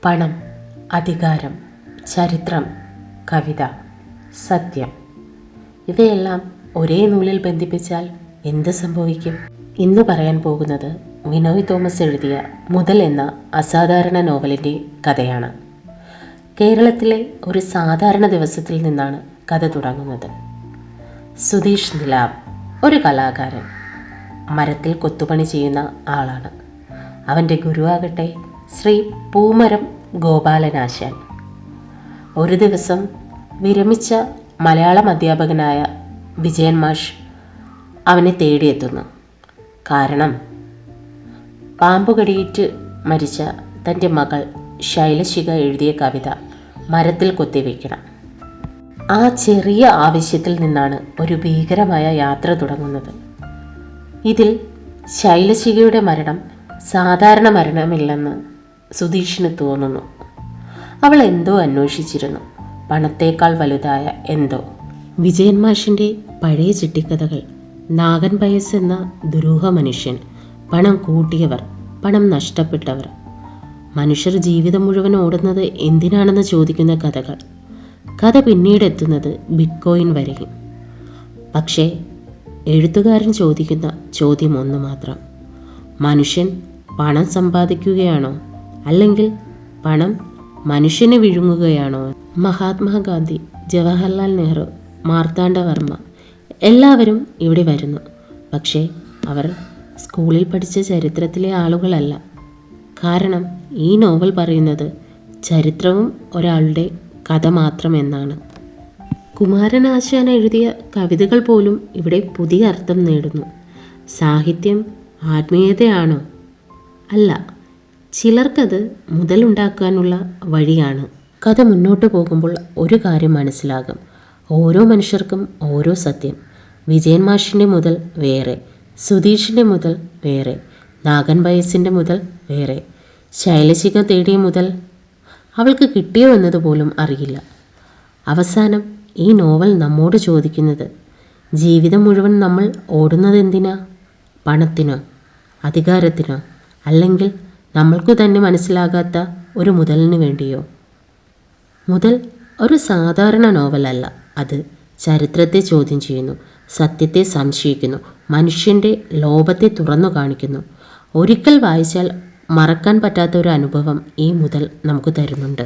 പണം, അധികാരം, ചരിത്രം, കവിത, സത്യം ഇവയെല്ലാം ഒരേ നൂലിൽ ബന്ധിപ്പിച്ചാൽ എന്ത് സംഭവിക്കും? ഇന്ന് പറയാൻ പോകുന്നത് വിനോയ് തോമസ് എഴുതിയ മുതൽ എന്ന അസാധാരണ നോവലിൻ്റെ കഥയാണ്. കേരളത്തിലെ ഒരു സാധാരണ ദിവസത്തിൽ നിന്നാണ് കഥ തുടങ്ങുന്നത്. സുധീഷ് നിലാവ് ഒരു കലാകാരൻ, മരത്തിൽ കൊത്തുപണി ചെയ്യുന്ന ആളാണ്. അവൻ്റെ ഗുരുവാകട്ടെ ശ്രീ പൂമരം ഗോപാലനാശാൻ. ഒരു ദിവസം വിരമിച്ച മലയാളം അധ്യാപകനായ വിജയൻ മാഷ് അവനെ തേടിയെത്തുന്നു. കാരണം പാമ്പുകടിയേറ്റ് മരിച്ച തൻ്റെ മകൾ ശൈലശിഖ എഴുതിയ കവിത മരത്തിൽ കൊത്തിവെക്കണം. ആ ചെറിയ ആവശ്യത്തിൽ നിന്നാണ് ഒരു ഭീകരമായ യാത്ര തുടങ്ങുന്നത്. ഇതിൽ ശൈലശിഖയുടെ മരണം സാധാരണ മരണമില്ലെന്ന് സുധീഷിന് തോന്നുന്നു. അവൾ എന്തോ അന്വേഷിച്ചിരുന്നു, പണത്തേക്കാൾ വലുതായ എന്തോ. വിജയൻ മാഷിൻ്റെ പഴയ ചിട്ടിക്കഥകൾ, നാഗൻ പയസ് എന്ന ദുരൂഹ മനുഷ്യൻ, പണം കൂട്ടിയവർ, പണം നഷ്ടപ്പെട്ടവർ, മനുഷ്യർ ജീവിതം മുഴുവൻ ഓടുന്നത് എന്തിനാണെന്ന് ചോദിക്കുന്ന കഥകൾ. കഥ പിന്നീട് എത്തുന്നത് ബിറ്റ്കോയിൻ വരെയും. പക്ഷേ എഴുത്തുകാരൻ ചോദിക്കുന്ന ചോദ്യം ഒന്ന് മാത്രം: മനുഷ്യൻ പണം സമ്പാദിക്കുകയാണോ, അല്ലെങ്കിൽ പണം മനുഷ്യനെ വിഴുങ്ങുകയാണോ? മഹാത്മാഗാന്ധി, ജവഹർലാൽ നെഹ്റു, മാർത്താണ്ഡവർമ്മ എല്ലാവരും ഇവിടെ വരുന്നു. പക്ഷേ അവർ സ്കൂളിൽ പഠിച്ച ചരിത്രത്തിലെ ആളുകളല്ല. കാരണം ഈ നോവൽ പറയുന്നത് ചരിത്രവും ഒരാളുടെ കഥ മാത്രമെന്നാണ്. കുമാരനാശാൻ എഴുതിയ കവിതകൾ പോലും ഇവിടെ പുതിയ അർത്ഥം നേടുന്നു. സാഹിത്യം ആത്മീയതയാണോ? അല്ല, ചിലർക്കത് മുതലുണ്ടാക്കാനുള്ള വഴിയാണ്. കഥ മുന്നോട്ട് പോകുമ്പോൾ ഒരു കാര്യം മനസ്സിലാകും: ഓരോ മനുഷ്യർക്കും ഓരോ സത്യം. വിജയൻ മാഷിൻ്റെ മുതൽ വേറെ, സുധീഷിൻ്റെ മുതൽ വേറെ, നാഗൻ പയസിൻ്റെ മുതൽ വേറെ. ശൈലശിഖ തേടിയ മുതൽ അവൾക്ക് കിട്ടിയോ എന്നതുപോലും അറിയില്ല. അവസാനം ഈ നോവൽ നമ്മോട് ചോദിക്കുന്നത്: ജീവിതം മുഴുവൻ നമ്മൾ ഓടുന്നതെന്തിനാ? പണത്തിനോ, അധികാരത്തിനോ, അല്ലെങ്കിൽ നമ്മൾക്കു തന്നെ മനസ്സിലാകാത്ത ഒരു മുതലിന് വേണ്ടിയോ? മുതൽ ഒരു സാധാരണ നോവലല്ല. അത് ചരിത്രത്തെ ചോദ്യം ചെയ്യുന്നു, സത്യത്തെ സംശയിക്കുന്നു, മനുഷ്യൻ്റെ ലോഭത്തെ തുറന്നു കാണിക്കുന്നു. ഒരിക്കൽ വായിച്ചാൽ മറക്കാൻ പറ്റാത്ത ഒരു അനുഭവം ഈ മുതൽ നമുക്ക് തരുന്നുണ്ട്.